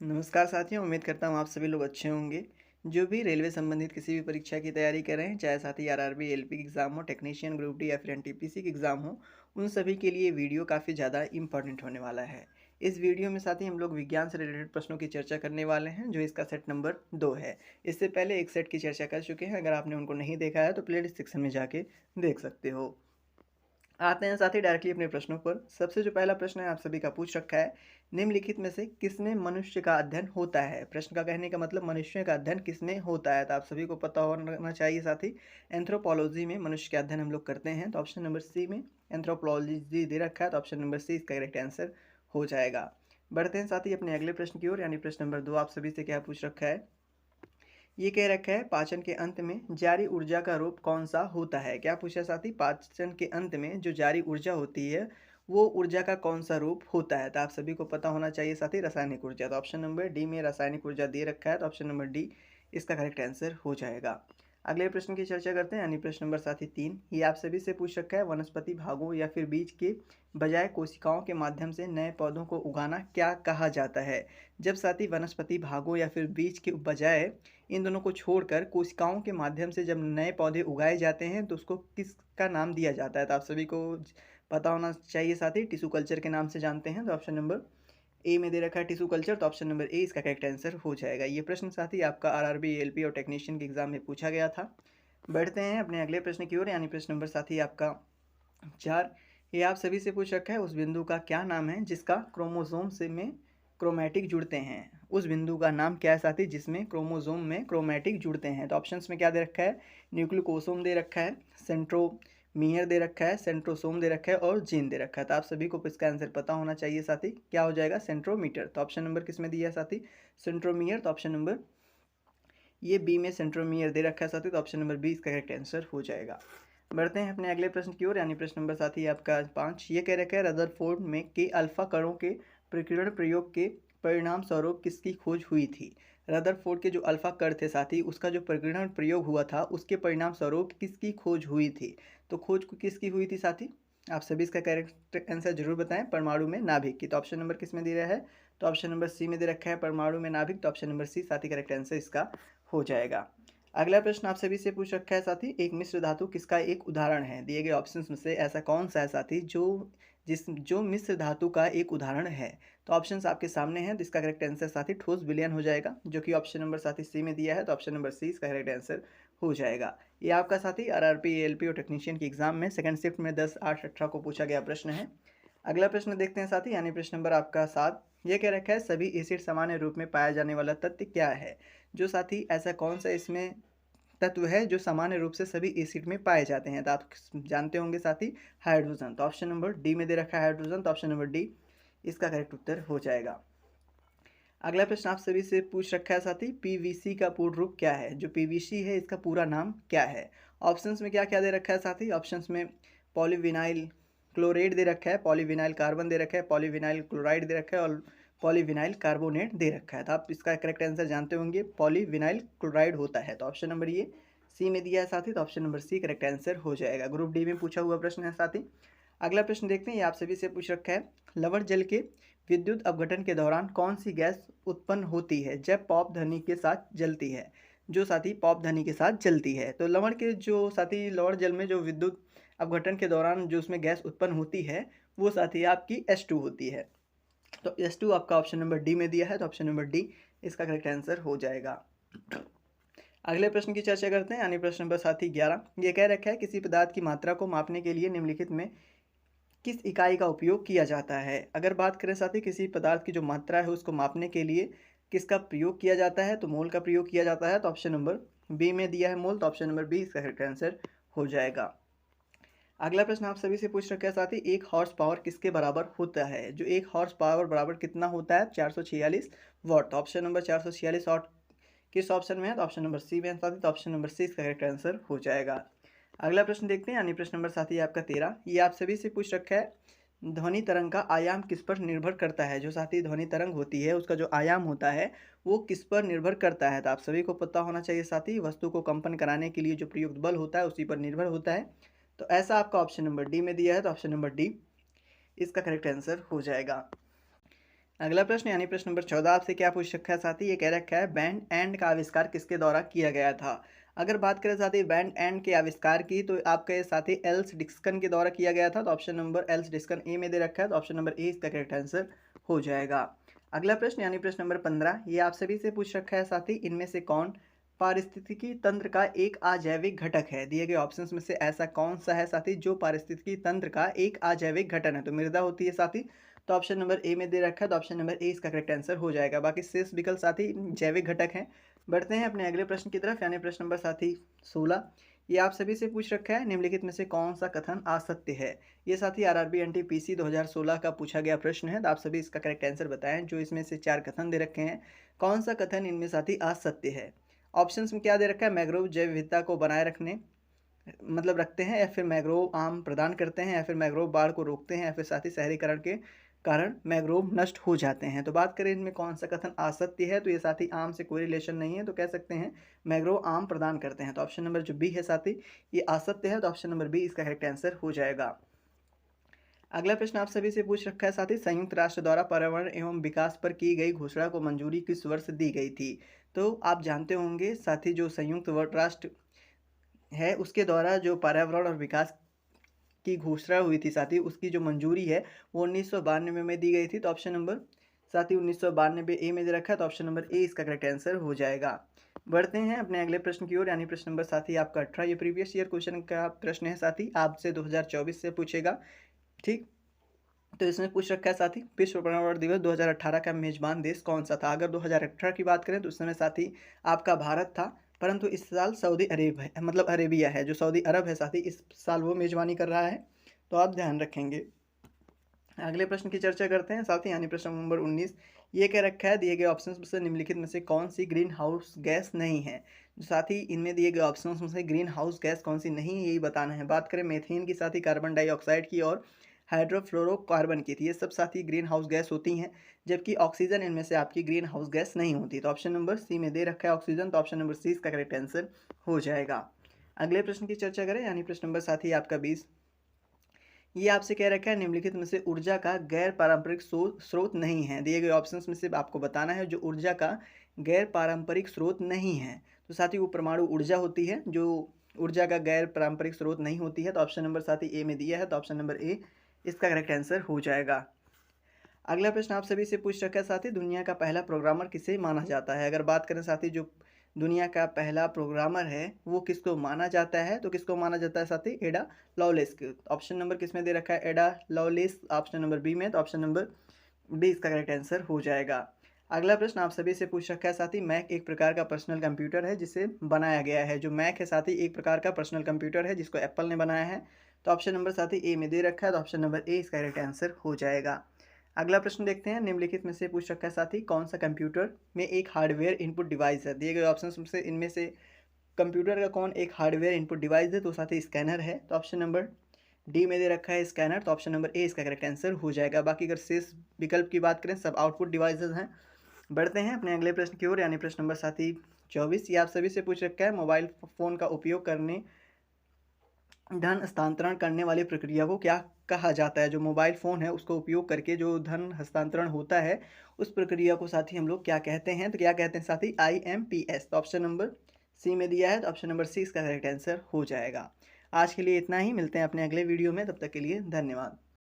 नमस्कार साथियों, उम्मीद करता हूँ आप सभी लोग अच्छे होंगे। जो भी रेलवे संबंधित किसी भी परीक्षा की तैयारी कर रहे हैं, चाहे साथ ही आरआरबी, एलपी की एग्ज़ाम हो, टेक्नीशियन ग्रुप डी या फिर एनटीपीसी की एग्ज़ाम हो, उन सभी के लिए वीडियो काफ़ी ज़्यादा इम्पोर्टेंट होने वाला है। इस वीडियो में साथ ही हम लोग विज्ञान से रिलेटेड प्रश्नों की चर्चा करने वाले हैं, जो इसका सेट नंबर 2 है। इससे पहले एक सेट की चर्चा कर चुके हैं, अगर आपने उनको नहीं देखा है तो प्लेलिस्ट सेक्शन में जाके देख सकते हो। आते हैं साथ ही डायरेक्टली अपने प्रश्नों पर। सबसे जो पहला प्रश्न है आप सभी का पूछ रखा है, निम्नलिखित में से किसमें मनुष्य का अध्ययन होता है? प्रश्न का कहने का मतलब मनुष्य का अध्ययन किसमें होता है? तो आप सभी को पता होना चाहिए साथी, एंथ्रोपोलॉजी में मनुष्य का अध्ययन हम लोग करते हैं। तो ऑप्शन नंबर सी में एंथ्रोपोलॉजी दे रखा है, तो ऑप्शन नंबर सी इसका करेक्ट आंसर हो जाएगा। बढ़ते हैं साथ ही अपने अगले प्रश्न की ओर, यानी प्रश्न नंबर 2 आप सभी से क्या पूछ रखा है? ये कह रखा है पाचन के अंत में जारी ऊर्जा का रूप कौन सा होता है? क्या पूछा साथी? पाचन के अंत में जो जारी ऊर्जा होती है वो ऊर्जा का कौन सा रूप होता है? तो आप सभी को पता होना चाहिए साथी, रासायनिक ऊर्जा। तो ऑप्शन नंबर डी में रासायनिक ऊर्जा दे रखा है, तो ऑप्शन नंबर डी इसका करेक्ट आंसर हो जाएगा। अगले प्रश्न की चर्चा करते हैं, यानी प्रश्न नंबर साथी 3। ये आप सभी से पूछ रखा है, वनस्पति भागों या फिर बीज के बजाय कोशिकाओं के माध्यम से नए पौधों को उगाना क्या कहा जाता है? जब साथी वनस्पति भागों या फिर बीज के बजाय इन दोनों को छोड़कर कोशिकाओं के माध्यम से जब नए पौधे उगाए जाते हैं तो उसको किसका नाम दिया जाता है? तो आप सभी को पता होना चाहिए साथी, टिश्यू कल्चर के नाम से जानते हैं। तो ऑप्शन नंबर ए में दे रखा है टिश्यू कल्चर, तो ऑप्शन नंबर ए इसका करेक्ट आंसर हो जाएगा। ये प्रश्न साथी आपका आरआरबी, एलपी और टेक्नीशियन के एग्जाम में पूछा गया था। बढ़ते हैं अपने अगले प्रश्न की ओर, यानी प्रश्न नंबर साथी आपका 4। ये आप सभी से पूछ रखा है, उस बिंदु का क्या नाम है जिसका क्रोमोसोम से में क्रोमैटिक जुड़ते हैं? उस बिंदु का नाम क्या है साथी जिसमें क्रोमोसोम में क्रोमैटिक जुड़ते हैं? तो ऑप्शंस में क्या दे रखा है? न्यूक्लियोसोम दे रखा है, सेंट्रोमियर दे रखा है, सेंट्रोसोम दे रखा है और जीन दे रखा है। तो आप सभी को इसका आंसर पता होना चाहिए साथी, क्या हो जाएगा? सेंट्रोमीटर। तो ऑप्शन नंबर किस में दिया है साथी? सेंट्रोमियर। तो ऑप्शन नंबर ये बी में सेंट्रोमियर दे रखा है साथी, तो ऑप्शन नंबर बी इसका करेक्ट आंसर हो जाएगा। बढ़ते हैं अपने अगले प्रश्न की ओर, यानी प्रश्न नंबर साथी आपका 5। ये कह रखा है, रदरफोर्ड में के अल्फा कणों के प्रकीर्णन प्रयोग के परिणाम स्वरूप किसकी खोज हुई थी? रदरफोर्ड के जो अल्फा कण थे साथी, उसका जो प्रकीर्णन प्रयोग हुआ था उसके परिणाम स्वरूप किसकी खोज हुई थी? तो खोज किसकी हुई थी साथी? आप सभी इसका करेक्ट आंसर जरूर बताएं। परमाणु में नाभिक की। तो ऑप्शन नंबर किस में दे रहा है? तो ऑप्शन नंबर सी में दे रखा है, परमाणु में नाभिक। तो ऑप्शन नंबर सी साथी करेक्ट आंसर इसका हो जाएगा। अगला प्रश्न आप सभी से पूछ रखा है साथी, एक मिश्र धातु किसका एक उदाहरण है? दिए गए ऑप्शंस में से ऐसा कौन सा है साथी जो मिश्र धातु का एक उदाहरण है? तो ऑप्शंस आपके सामने हैं, तो इसका करेक्ट आंसर साथी ठोस विलयन हो जाएगा, जो कि ऑप्शन नंबर साथी सी में दिया है। तो ऑप्शन नंबर सी इसका करेक्ट आंसर हो जाएगा। ये आपका साथी आरआरपी, एएलपी और टेक्नीशियन की एग्जाम में सेकंड शिफ्ट में 10, 8, 18 को पूछा गया प्रश्न है। अगला प्रश्न देखते हैं साथी, यानी प्रश्न नंबर आपका 7। यह कह रखा है, सभी एसिड सामान्य रूप में पाया जाने वाला तत्व क्या है? जो साथी ऐसा कौन सा इसमें तत्व है जो सामान्य रूप से सभी एसिड में पाए जाते हैं? तो आप जानते होंगे साथी, हाइड्रोजन। तो ऑप्शन नंबर डी में दे रखा है हाइड्रोजन, तो ऑप्शन नंबर डी इसका करेक्ट उत्तर हो जाएगा। अगला प्रश्न आप सभी से पूछ रखा है साथी, पीवीसी का पूर्ण रूप क्या है? जो पीवीसी है इसका पूरा नाम क्या है? ऑप्शंस में क्या क्या दे रखा है साथी? ऑप्शंस में पॉलीविनाइल क्लोरेट दे रखा है, पॉलीविनाइल कार्बन दे रखा है, पॉलीविनाइल क्लोराइड दे रखा है और पॉलीविनाइल कार्बोनेट दे रखा है। तो आप इसका करेक्ट आंसर जानते होंगे, पॉलीविनाइल क्लोराइड होता है। तो ऑप्शन नंबर ये सी में दिया है साथी, तो option number C correct answer हो जाएगा। ग्रुप डी में पूछा हुआ प्रश्न है साथी। अगला प्रश्न देखते हैं, ये आप सभी से पूछ रखा है, लवण जल के विद्युत अपघटन के दौरान कौन सी गैस उत्पन्न होती है जब पॉप ध्वनि के साथ जलती है? जो साथी पॉप ध्वनि के साथ जलती है, तो लवण के जो साथी लवण जल में जो विद्युत अपघटन के दौरान जो उसमें गैस उत्पन्न होती है वो साथी आपकी H2 होती है। तो H2 आपका ऑप्शन नंबर डी में दिया है, तो ऑप्शन नंबर डी इसका करेक्ट आंसर हो जाएगा। अगले प्रश्न की चर्चा करते हैं, यानी प्रश्न नंबर साथी 11। ये कह रखा है, किसी पदार्थ की मात्रा को मापने के लिए निम्नलिखित में किस इकाई का उपयोग किया जाता है? अगर बात करें साथी किसी पदार्थ की जो मात्रा है उसको मापने के लिए किसका प्रयोग किया जाता है, तो मोल का प्रयोग किया जाता है। तो ऑप्शन नंबर बी में दिया है मोल, तो ऑप्शन नंबर बी इसका करेक्ट आंसर हो जाएगा। अगला प्रश्न आप सभी से पूछ रखा है साथी, एक हॉर्स पावर किसके बराबर होता है? जो एक हॉर्स पावर बराबर कितना होता है? 446 वाट। तो ऑप्शन नंबर 446 वाट किस ऑप्शन में है? तो ऑप्शन नंबर सी में है साथी, तो ऑप्शन नंबर सी इसका करेक्ट आंसर हो जाएगा। अगला प्रश्न देखते हैं, यानी प्रश्न नंबर साथी आपका 13। ये आप सभी से पूछ रखा है, ध्वनि तरंग का आयाम किस पर निर्भर करता है? जो साथी ध्वनि तरंग होती है उसका जो आयाम होता है वो किस पर निर्भर करता है? तो आप सभी को पता होना चाहिए साथी, वस्तु को कंपन कराने के लिए जो प्रयुक्त बल होता है उसी पर निर्भर होता है। तो ऐसा आपका ऑप्शन नंबर डी में दिया है, तो ऑप्शन नंबर डी इसका करेक्ट आंसर हो जाएगा। अगला प्रश्न यानी प्रश्न नंबर 14 आपसे क्या पूछ रखा है साथी, ये कह रखा है बैंड एंड का आविष्कार किसके द्वारा किया गया था। अगर बात करें साथी बैंड एंड के आविष्कार की, तो आपका ये साथी एल्स डिक्सन के द्वारा किया गया था। तो ऑप्शन नंबर एल्स डिक्सन ए में दे रखा है, तो ऑप्शन नंबर ए इसका करेक्ट आंसर हो जाएगा। अगला प्रश्न यानी प्रश्न नंबर 15, ये आप सभी से पूछ रखा है साथी, इनमें से कौन पारिस्थितिकी तंत्र का एक अजैविक घटक है। दिए गए ऑप्शंस में से ऐसा कौन सा है साथी जो पारिस्थितिकी तंत्र का एक अजैविक घटक है। तो मृदा होती है साथी, तो ऑप्शन नंबर ए में दे रखा है, तो ऑप्शन नंबर ए इसका करेक्ट आंसर हो जाएगा। बाकी शेष विकल्प साथी जैविक घटक हैं। बढ़ते हैं अपने अगले प्रश्न की तरफ यानी प्रश्न नंबर साथी 16, ये आप सभी से पूछ रखा है, निम्नलिखित में से कौन सा कथन असत्य है। ये साथी आरआरबी एनटीपीसी 2016 का पूछा गया प्रश्न है, तो आप सभी इसका करेक्ट आंसर बताएं। जो इसमें से 4 कथन दे रखे हैं, कौन सा कथन इनमें साथी असत्य है। ऑप्शंस में क्या दे रखा है, मैंग्रोव जैव विविधता को बनाए रखने मतलब रखते हैं, या फिर मैंग्रोव आम प्रदान करते हैं, या फिर मैंग्रोव बाढ़ को रोकते हैं, या फिर साथ ही शहरीकरण के कारण मैंग्रोव नष्ट हो जाते हैं। तो बात करें इनमें कौन सा कथन असत्य है, तो ये साथी आम से कोई रिलेशन नहीं है, तो कह सकते हैं मैंग्रोव आम प्रदान करते हैं। तो ऑप्शन नंबर जो बी है साथी ये असत्य है, तो ऑप्शन नंबर बी इसका करेक्ट आंसर हो जाएगा। अगला प्रश्न आप सभी से पूछ रखा है साथी, संयुक्त राष्ट्र द्वारा पर्यावरण एवं विकास पर की गई घोषणा को मंजूरी किस वर्ष दी गई थी। तो आप जानते होंगे साथी जो संयुक्त राष्ट्र है उसके द्वारा जो पर्यावरण और विकास की घोषणा हुई थी साथी, उसकी जो मंजूरी है वो 1992 में दी गई थी। तो ऑप्शन नंबर साथी 1992 ए में दे रखा है, तो ऑप्शन नंबर ए इसका करेक्ट आंसर हो जाएगा। बढ़ते हैं अपने अगले प्रश्न की ओर यानी प्रश्न नंबर साथी आपका 18, ये प्रीवियस ईयर क्वेश्चन का प्रश्न है साथी, आपसे 2024 से पूछेगा। ठीक, तो इसमें पूछ रखा है साथी, विश्व पर्यावरण दिवस 2018 का मेजबान देश कौन सा था। अगर 2018 की बात करें तो उस समय साथी आपका भारत था, परंतु इस साल सऊदी अरेब है, मतलब अरेबिया है, जो सऊदी अरब है साथी, इस साल वो मेजबानी कर रहा है, तो आप ध्यान रखेंगे। अगले प्रश्न की चर्चा करते हैं साथी यानी प्रश्न नंबर 19, ये कह रखा है दिए गए ऑप्शंस में से निम्नलिखित में से कौन सी ग्रीन हाउस गैस नहीं है। साथ ही इनमें दिए गए ऑप्शंस में से ग्रीन हाउस गैस कौन सी नहीं है यही बताना है। बात करें मेथेन की साथ ही कार्बन डाइऑक्साइड की और हाइड्रोफ्लोरोकार्बन की थी, ये सब साथी ग्रीन हाउस गैस होती हैं, जबकि ऑक्सीजन इनमें से आपकी ग्रीन हाउस गैस नहीं होती। तो ऑप्शन नंबर सी में दे रखा है ऑक्सीजन, तो ऑप्शन नंबर सी इसका करेक्ट आंसर हो जाएगा। अगले प्रश्न की चर्चा करें यानी प्रश्न नंबर साथी आपका 20, ये आपसे कह रखा है निम्नलिखित में से ऊर्जा का गैर पारंपरिक स्रोत नहीं है। दिए गए ऑप्शंस में से आपको बताना है जो ऊर्जा का गैर पारंपरिक स्रोत नहीं है। तो साथी वो परमाणु ऊर्जा होती है जो ऊर्जा का गैर पारंपरिक स्रोत नहीं होती है। तो ऑप्शन नंबर साथी ए में दिया है, तो ऑप्शन नंबर ए इसका करेक्ट आंसर हो जाएगा। अगला प्रश्न आप सभी से पूछ रखा है साथी, दुनिया का पहला प्रोग्रामर किसे माना जाता है। अगर बात करें साथी जो दुनिया का पहला प्रोग्रामर है वो किसको माना जाता है, तो किसको माना जाता है साथी, एडा लॉलेस के। ऑप्शन नंबर किस में दे रखा है, एडा लॉलेस, ऑप्शन नंबर बी में, तो ऑप्शन नंबर बी इसका करेक्ट आंसर हो जाएगा। अगला प्रश्न आप सभी से पूछ रखा है साथी, मैक एक प्रकार का पर्सनल कंप्यूटर है जिसे बनाया गया है। जो मैक है साथी एक प्रकार का पर्सनल कंप्यूटर है जिसको एप्पल ने बनाया है। तो ऑप्शन नंबर साथी ए में दे रखा है, तो ऑप्शन नंबर ए इसका करेक्ट आंसर हो जाएगा। अगला प्रश्न देखते हैं, निम्नलिखित में से पूछ रखा है साथी, कौन सा कंप्यूटर में एक हार्डवेयर इनपुट डिवाइस है। दिए गए ऑप्शंस में से इनमें से कंप्यूटर का कौन एक हार्डवेयर इनपुट डिवाइस है, तो साथी स्कैनर है। तो ऑप्शन नंबर डी में दे रखा है स्कैनर, तो ऑप्शन नंबर ए इसका करेक्ट आंसर हो जाएगा। बाकी अगर शेष विकल्प की बात करें सब आउटपुट डिवाइसेज हैं। बढ़ते हैं अपने अगले प्रश्न की ओर यानी प्रश्न नंबर साथी 24, ये आप सभी से पूछ रखा है, मोबाइल फ़ोन का उपयोग करने धन हस्तांतरण करने वाली प्रक्रिया को क्या कहा जाता है। जो मोबाइल फ़ोन है उसको उपयोग करके जो धन हस्तांतरण होता है उस प्रक्रिया को साथी हम लोग क्या कहते हैं, तो क्या कहते हैं साथी, IMPS। तो ऑप्शन नंबर सी में दिया है, तो ऑप्शन नंबर सी इसका करेक्ट आंसर हो जाएगा। आज के लिए इतना ही, मिलते हैं अपने अगले वीडियो में, तब तक के लिए धन्यवाद।